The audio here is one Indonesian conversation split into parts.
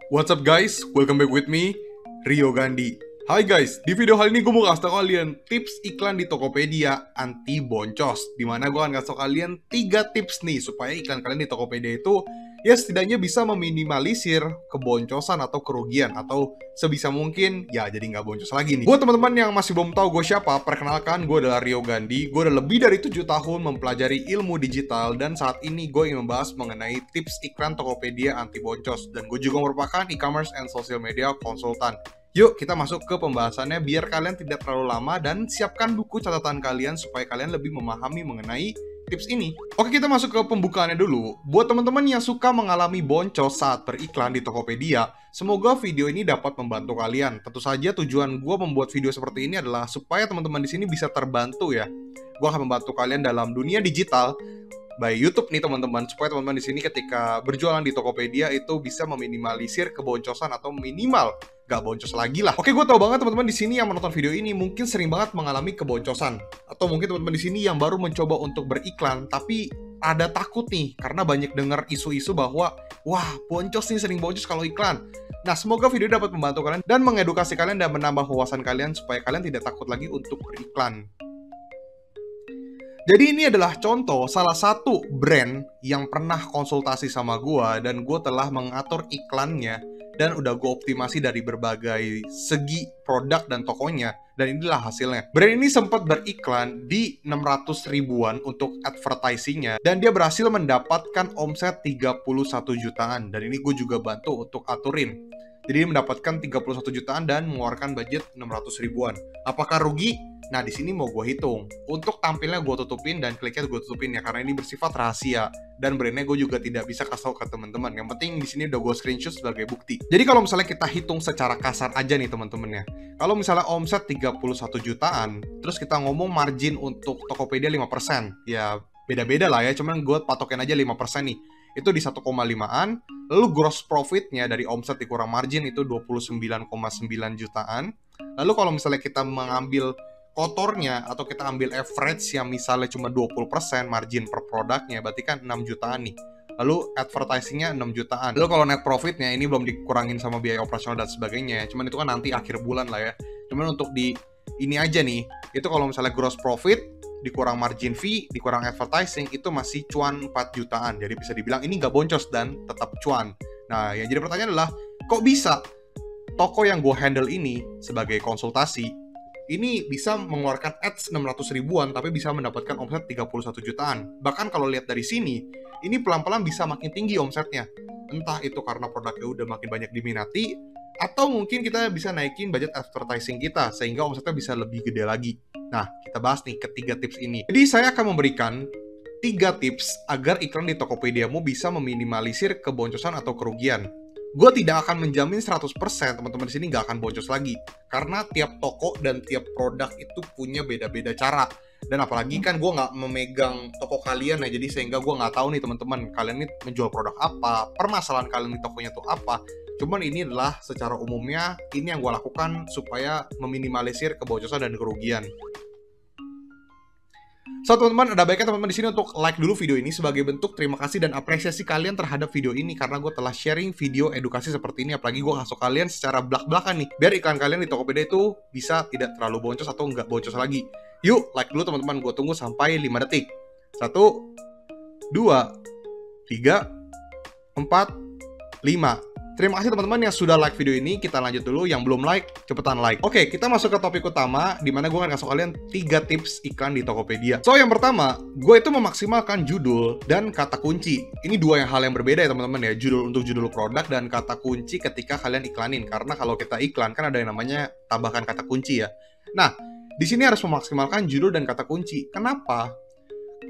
What's up guys, welcome back with me, Rio Gandhi. Hai guys, di video kali ini gue mau kasih tau kalian tips iklan di Tokopedia anti boncos. Dimana gue akan kasih tau kalian 3 tips nih supaya iklan kalian di Tokopedia itu ya setidaknya bisa meminimalisir keboncosan atau kerugian. Atau sebisa mungkin ya jadi nggak boncos lagi nih. Buat teman-teman yang masih belum tahu gue siapa, perkenalkan gue adalah Rio Gandhi. Gue udah lebih dari 7 tahun mempelajari ilmu digital. Dan saat ini gue ingin membahas mengenai tips iklan Tokopedia anti boncos. Dan gue juga merupakan e-commerce and social media konsultan. Yuk kita masuk ke pembahasannya biar kalian tidak terlalu lama dan siapkan buku catatan kalian supaya kalian lebih memahami mengenai tips ini. Oke, kita masuk ke pembukaannya dulu. Buat teman-teman yang suka mengalami boncos saat beriklan di Tokopedia, semoga video ini dapat membantu kalian. Tentu saja tujuan gue membuat video seperti ini adalah supaya teman-teman di sini bisa terbantu ya. Gue akan membantu kalian dalam dunia digital by YouTube nih teman-teman, supaya teman-teman di sini ketika berjualan di Tokopedia itu bisa meminimalisir keboncosan atau minimal gak boncos lagi lah. Oke, gue tau banget teman-teman di sini yang menonton video ini mungkin sering banget mengalami keboncosan, atau mungkin teman-teman di sini yang baru mencoba untuk beriklan tapi ada takut nih karena banyak dengar isu-isu bahwa wah boncos nih, sering boncos kalau iklan. Nah, semoga video dapat membantu kalian dan mengedukasi kalian dan menambah wawasan kalian supaya kalian tidak takut lagi untuk beriklan. Jadi ini adalah contoh salah satu brand yang pernah konsultasi sama gue dan gue telah mengatur iklannya dan udah gue optimasi dari berbagai segi produk dan tokonya, dan inilah hasilnya. Brand ini sempat beriklan di 600 ribuan untuk advertisingnya dan dia berhasil mendapatkan omset 31 jutaan, dan ini gue juga bantu untuk aturin. Jadi mendapatkan 31 jutaan dan mengeluarkan budget 600 ribuan. Apakah rugi? Nah, di sini mau gue hitung. Untuk tampilnya gue tutupin dan kliknya gue tutupin ya, karena ini bersifat rahasia. Dan brandnya gue juga tidak bisa kasih tau ke teman-teman. Yang penting di sini udah gue screenshot sebagai bukti. Jadi kalau misalnya kita hitung secara kasar aja nih teman-teman ya. Kalau misalnya omset 31 jutaan, terus kita ngomong margin untuk Tokopedia 5%. Ya beda-beda lah ya, cuman gue patokin aja 5% nih. Itu di 1,5-an. Lalu gross profitnya dari omset dikurang margin itu 29,9 jutaan. Lalu kalau misalnya kita mengambil kotornya atau kita ambil average yang misalnya cuma 20% margin per produknya, berarti kan 6 jutaan nih. Lalu advertisingnya 6 jutaan. Lalu kalau net profitnya ini belum dikurangin sama biaya operasional dan sebagainya, cuman itu kan nanti akhir bulan lah ya. Cuman untuk di ini aja nih, itu kalau misalnya gross profit dikurang margin fee, dikurang advertising, itu masih cuan 4 jutaan. Jadi bisa dibilang ini nggak boncos dan tetap cuan. Nah, yang jadi pertanyaan adalah, kok bisa toko yang gue handle ini sebagai konsultasi ini bisa mengeluarkan ads 600 ribuan tapi bisa mendapatkan omset 31 jutaan. Bahkan kalau lihat dari sini, ini pelan-pelan bisa makin tinggi omsetnya. Entah itu karena produknya udah makin banyak diminati, atau mungkin kita bisa naikin budget advertising kita sehingga omsetnya bisa lebih gede lagi. Nah, kita bahas nih ketiga tips ini. Jadi saya akan memberikan 3 tips agar iklan di Tokopediamu bisa meminimalisir keboncosan atau kerugian. Gue tidak akan menjamin 100% teman-teman di sini nggak akan boncos lagi. Karena tiap toko dan tiap produk itu punya beda-beda cara. Dan apalagi kan gue nggak memegang toko kalian ya, jadi sehingga gue nggak tahu nih teman-teman, kalian ini menjual produk apa, permasalahan kalian di tokonya tuh apa. Cuman ini adalah secara umumnya, ini yang gue lakukan supaya meminimalisir keboncosan dan kerugian. So teman-teman, ada baiknya teman-teman di sini untuk like dulu video ini sebagai bentuk terima kasih dan apresiasi kalian terhadap video ini, karena gue telah sharing video edukasi seperti ini. Apalagi gue kasih kalian secara belak-belakan nih, biar iklan kalian di Tokopedia itu bisa tidak terlalu boncos atau nggak boncos lagi. Yuk like dulu teman-teman, gue tunggu sampai 5 detik. 1, 2, 3, 4, 5. Terima kasih teman-teman yang sudah like video ini. Kita lanjut dulu, yang belum like, cepetan like. Oke, kita masuk ke topik utama, dimana gue akan kasih kalian 3 tips iklan di Tokopedia. So, yang pertama, gue itu memaksimalkan judul dan kata kunci. Ini dua hal yang berbeda ya teman-teman ya. Judul untuk judul produk dan kata kunci ketika kalian iklanin. Karena kalau kita iklan, kan ada yang namanya tambahkan kata kunci ya. Nah, di sini harus memaksimalkan judul dan kata kunci. Kenapa?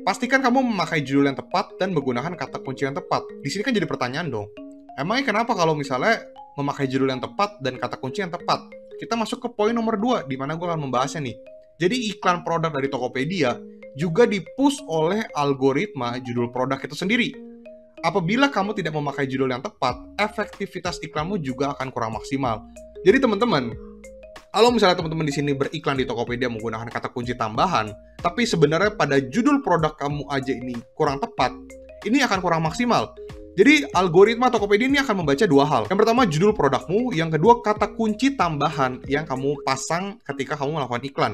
Pastikan kamu memakai judul yang tepat dan menggunakan kata kunci yang tepat. Di sini kan jadi pertanyaan dong. Emangnya kenapa kalau misalnya memakai judul yang tepat dan kata kunci yang tepat? Kita masuk ke poin nomor 2, di mana gue akan membahasnya nih. Jadi iklan produk dari Tokopedia juga di-push oleh algoritma judul produk itu sendiri. Apabila kamu tidak memakai judul yang tepat, efektivitas iklanmu juga akan kurang maksimal. Jadi teman-teman, kalau misalnya teman-teman di sini beriklan di Tokopedia menggunakan kata kunci tambahan, tapi sebenarnya pada judul produk kamu aja ini kurang tepat, ini akan kurang maksimal. Jadi algoritma Tokopedia ini akan membaca dua hal. Yang pertama judul produkmu, yang kedua kata kunci tambahan yang kamu pasang ketika kamu melakukan iklan.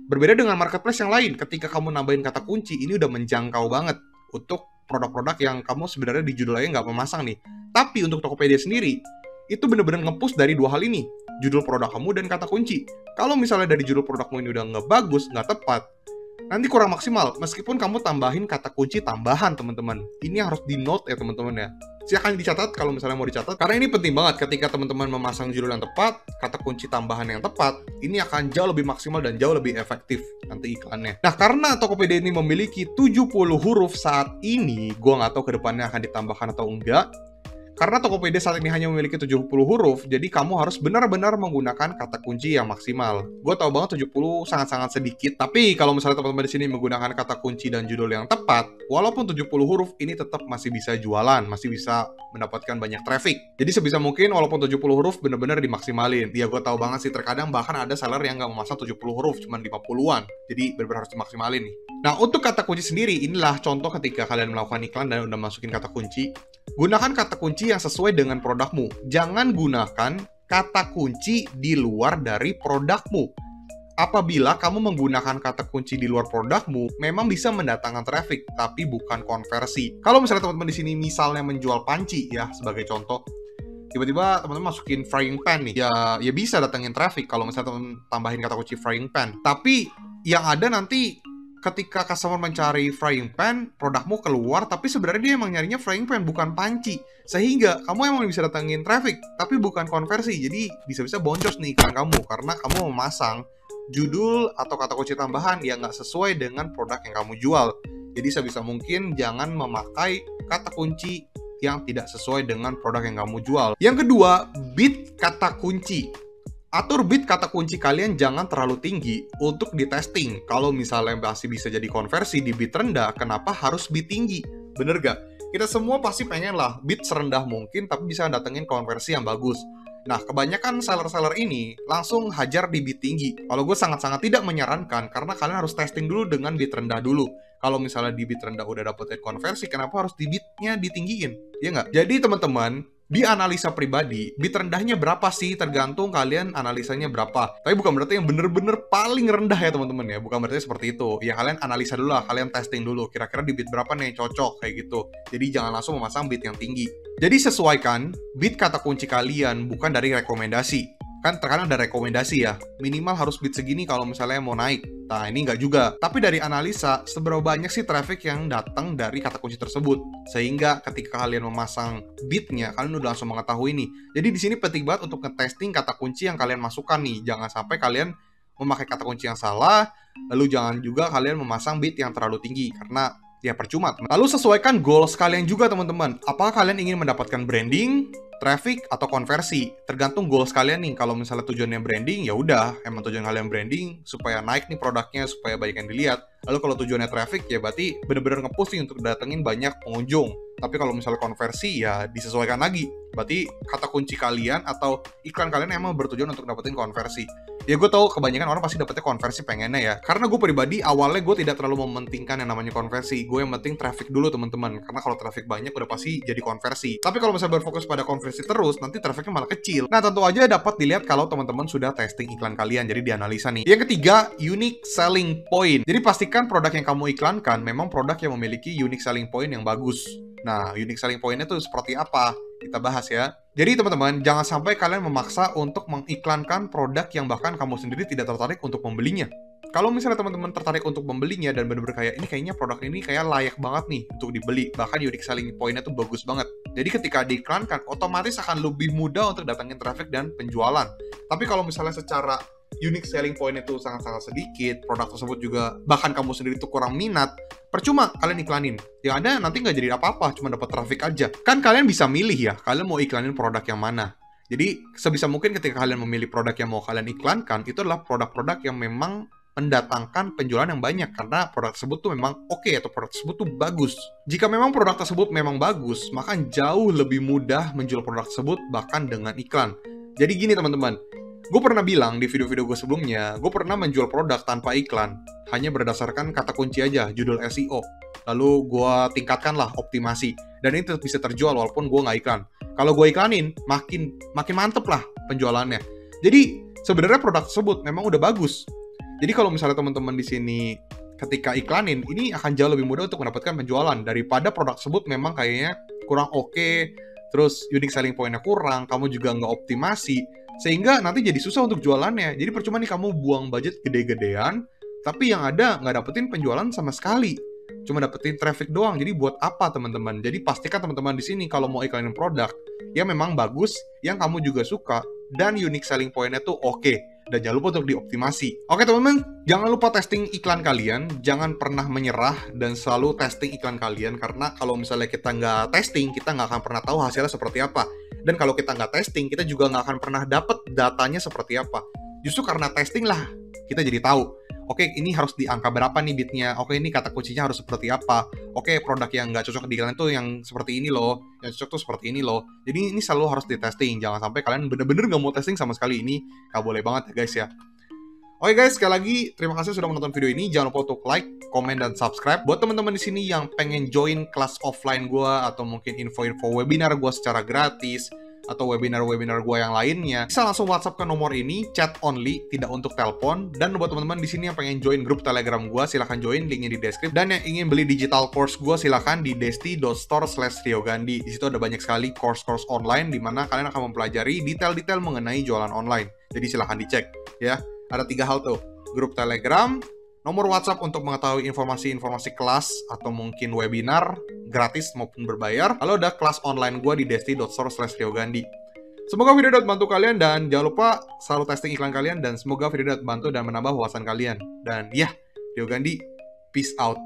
Berbeda dengan marketplace yang lain, ketika kamu nambahin kata kunci, ini udah menjangkau banget untuk produk-produk yang kamu sebenarnya di judulnya nggak memasang nih. Tapi untuk Tokopedia sendiri, itu bener-bener nge-push dari dua hal ini, judul produk kamu dan kata kunci. Kalau misalnya dari judul produkmu ini udah nggak bagus, nggak tepat, nanti kurang maksimal, meskipun kamu tambahin kata kunci tambahan, teman-teman. Ini harus di-note ya, teman-teman ya. Silahkan dicatat kalau misalnya mau dicatat, karena ini penting banget ketika teman-teman memasang judul yang tepat, kata kunci tambahan yang tepat, ini akan jauh lebih maksimal dan jauh lebih efektif nanti iklannya. Nah, karena Tokopedia ini memiliki 70 huruf saat ini, gua nggak tahu ke depannya akan ditambahkan atau enggak. Karena Tokopedia saat ini hanya memiliki 70 huruf, jadi kamu harus benar-benar menggunakan kata kunci yang maksimal. Gue tahu banget 70 sangat-sangat sedikit, tapi kalau misalnya teman-teman di sini menggunakan kata kunci dan judul yang tepat, walaupun 70 huruf ini tetap masih bisa jualan, masih bisa mendapatkan banyak traffic. Jadi sebisa mungkin walaupun 70 huruf benar-benar dimaksimalin. Ya gue tahu banget sih, terkadang bahkan ada seller yang nggak memasang 70 huruf, cuma 50-an. Jadi benar-benar harus dimaksimalin nih. Nah, untuk kata kunci sendiri, inilah contoh ketika kalian melakukan iklan dan udah masukin kata kunci. Gunakan kata kunci yang sesuai dengan produkmu. Jangan gunakan kata kunci di luar dari produkmu. Apabila kamu menggunakan kata kunci di luar produkmu, memang bisa mendatangkan traffic, tapi bukan konversi. Kalau misalnya teman-teman di sini misalnya menjual panci ya, sebagai contoh, tiba-tiba teman-teman masukin frying pan nih, ya bisa datengin traffic kalau misalnya teman tambahin kata kunci frying pan. Tapi yang ada nanti ketika customer mencari frying pan, produkmu keluar, tapi sebenarnya dia emang nyarinya frying pan, bukan panci. Sehingga kamu emang bisa datengin traffic, tapi bukan konversi. Jadi bisa-bisa boncos nih iklan kamu, karena kamu memasang judul atau kata kunci tambahan yang nggak sesuai dengan produk yang kamu jual. Jadi sebisa mungkin jangan memakai kata kunci yang tidak sesuai dengan produk yang kamu jual. Yang kedua, bid kata kunci. Atur bid kata kunci kalian jangan terlalu tinggi untuk di testing. Kalau misalnya masih bisa jadi konversi di bid rendah, kenapa harus bid tinggi? Bener gak? Kita semua pasti pengen lah bid serendah mungkin, tapi bisa datengin konversi yang bagus. Nah, kebanyakan seller-seller ini langsung hajar di bid tinggi. Kalau gue sangat-sangat tidak menyarankan, karena kalian harus testing dulu dengan bid rendah dulu. Kalau misalnya di bid rendah udah dapetin konversi, kenapa harus di bidnya ditinggiin? Ya nggak? Jadi teman-teman, di analisa pribadi, bid rendahnya berapa sih? Tergantung kalian analisanya berapa. Tapi bukan berarti yang bener-bener paling rendah ya teman-teman ya. Bukan berarti seperti itu. Ya kalian analisa dulu lah, kalian testing dulu. Kira-kira di bid berapa nih cocok kayak gitu. Jadi jangan langsung memasang bid yang tinggi. Jadi sesuaikan bid kata kunci kalian, bukan dari rekomendasi. Kan terkadang ada rekomendasi ya, minimal harus bid segini kalau misalnya mau naik. Nah, ini nggak juga. Tapi dari analisa, seberapa banyak sih traffic yang datang dari kata kunci tersebut. Sehingga ketika kalian memasang bidnya, kalian udah langsung mengetahui nih. Jadi di sini penting banget untuk nge-testing kata kunci yang kalian masukkan nih. Jangan sampai kalian memakai kata kunci yang salah, lalu jangan juga kalian memasang bid yang terlalu tinggi. Karena ya percuma. Lalu sesuaikan goals kalian juga teman-teman. Apakah kalian ingin mendapatkan branding, traffic, atau konversi? Tergantung goals kalian nih. Kalau misalnya tujuannya branding, ya udah, emang tujuan kalian branding supaya naik nih produknya, supaya banyak yang dilihat. Lalu kalau tujuannya traffic, ya berarti bener-bener nge-push nih untuk datengin banyak pengunjung. Tapi kalau misalnya konversi, ya disesuaikan lagi. Berarti kata kunci kalian atau iklan kalian emang bertujuan untuk dapetin konversi. Ya gue tahu kebanyakan orang pasti dapetnya konversi pengennya ya. Karena gue pribadi awalnya gue tidak terlalu mementingkan yang namanya konversi. Gue yang penting traffic dulu teman-teman. Karena kalau traffic banyak udah pasti jadi konversi. Tapi kalau misalnya berfokus pada konversi terus, nanti trafficnya malah kecil. Nah tentu aja dapat dilihat kalau teman-teman sudah testing iklan kalian. Jadi dianalisa nih. Yang ketiga, unique selling point. Jadi pastikan produk yang kamu iklankan memang produk yang memiliki unique selling point yang bagus. Nah, unique selling point-nya tuh seperti apa? Kita bahas ya. Jadi teman-teman, jangan sampai kalian memaksa untuk mengiklankan produk yang bahkan kamu sendiri tidak tertarik untuk membelinya. Kalau misalnya teman-teman tertarik untuk membelinya dan benar-benar kayak ini kayaknya produk ini kayak layak banget nih untuk dibeli, bahkan unique selling point-nya tuh bagus banget. Jadi ketika diiklankan, otomatis akan lebih mudah untuk datangin traffic dan penjualan. Tapi kalau misalnya secara unique selling point itu sangat-sangat sedikit, produk tersebut juga bahkan kamu sendiri tuh kurang minat, percuma kalian iklanin. Yang ada nanti nggak jadi apa-apa, cuma dapat traffic aja. Kan kalian bisa milih ya, kalian mau iklanin produk yang mana. Jadi sebisa mungkin ketika kalian memilih produk yang mau kalian iklankan, itu adalah produk-produk yang memang mendatangkan penjualan yang banyak, karena produk tersebut tuh memang oke, atau produk tersebut tuh bagus. Jika memang produk tersebut memang bagus, maka jauh lebih mudah menjual produk tersebut bahkan dengan iklan. Jadi gini teman-teman, gue pernah bilang di video-video gue sebelumnya, gue pernah menjual produk tanpa iklan, hanya berdasarkan kata kunci aja, judul SEO. lalu gue tingkatkan lah optimasi, dan ini tetap bisa terjual walaupun gue nggak iklan. Kalau gue iklanin, makin mantep lah penjualannya. Jadi sebenarnya produk tersebut memang udah bagus. Jadi kalau misalnya teman-teman di sini ketika iklanin, ini akan jauh lebih mudah untuk mendapatkan penjualan daripada produk tersebut memang kayaknya kurang oke, terus unique selling point-nya kurang, kamu juga nggak optimasi, sehingga nanti jadi susah untuk jualannya. Jadi percuma nih kamu buang budget gede-gedean, tapi yang ada nggak dapetin penjualan sama sekali. Cuma dapetin traffic doang. Jadi buat apa teman-teman? Jadi pastikan teman-teman di sini kalau mau iklanin produk yang memang bagus, yang kamu juga suka, dan unique selling point-nya tuh oke. Dan jangan lupa untuk dioptimasi. Oke teman-teman, jangan lupa testing iklan kalian. Jangan pernah menyerah dan selalu testing iklan kalian. Karena kalau misalnya kita nggak testing, kita nggak akan pernah tahu hasilnya seperti apa. Dan kalau kita nggak testing, kita juga nggak akan pernah dapat datanya seperti apa. Justru karena testing lah, kita jadi tahu. Oke, ini harus di angka berapa nih bitnya. Oke, ini kata kuncinya harus seperti apa. Oke, produk yang nggak cocok di kalian tuh yang seperti ini loh. Yang cocok tuh seperti ini loh. Jadi ini selalu harus di testing. Jangan sampai kalian bener-bener nggak mau testing sama sekali. Ini nggak boleh banget ya guys ya. Oke guys, sekali lagi terima kasih sudah menonton video ini. Jangan lupa untuk like, komen, dan subscribe. Buat teman-teman di sini yang pengen join kelas offline gue atau mungkin info-info webinar gue secara gratis, atau webinar-webinar gue yang lainnya, bisa langsung WhatsApp ke nomor ini, chat only, tidak untuk telepon. Dan buat teman-teman di sini yang pengen join grup Telegram gue, silahkan join, linknya di deskripsi. Dan yang ingin beli digital course gue, silahkan di desti.store/riogandi. Di situ ada banyak sekali course-course online di mana kalian akan mempelajari detail-detail mengenai jualan online. Jadi silahkan dicek ya. Ada 3 hal tuh: grup Telegram, nomor WhatsApp untuk mengetahui informasi-informasi kelas atau mungkin webinar gratis maupun berbayar. Lalu ada kelas online gue di desti.store/riogandi. Semoga video dapat bantu kalian, dan jangan lupa selalu testing iklan kalian, dan semoga video dapat bantu dan menambah wawasan kalian. Dan ya, Rio Gandhi, peace out.